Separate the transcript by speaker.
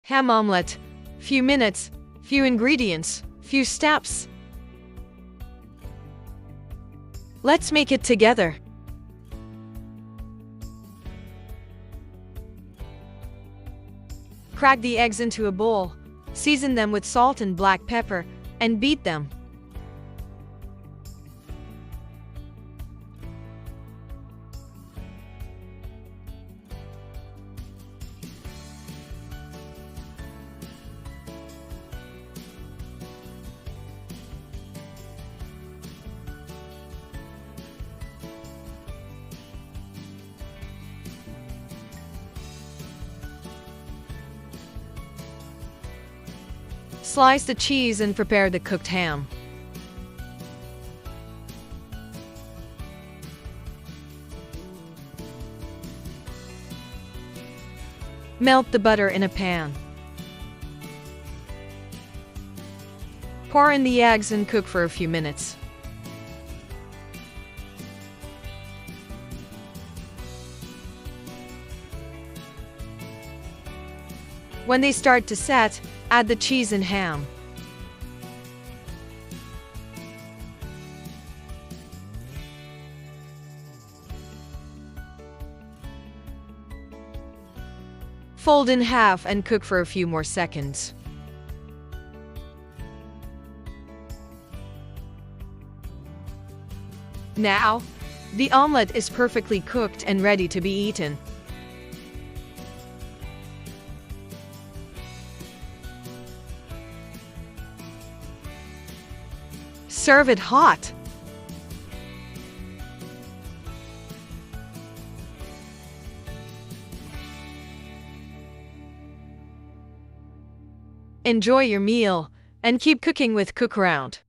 Speaker 1: Ham omelette. Few minutes, few ingredients, few steps. Let's make it together. Crack the eggs into a bowl, season them with salt and black pepper, and beat them. Slice the cheese and prepare the cooked ham. Melt the butter in a pan. Pour in the eggs and cook for a few minutes. When they start to set, add the cheese and ham. Fold in half and cook for a few more seconds. Now, the omelette is perfectly cooked and ready to be eaten. Serve it hot. Enjoy your meal and keep cooking with Cookaround.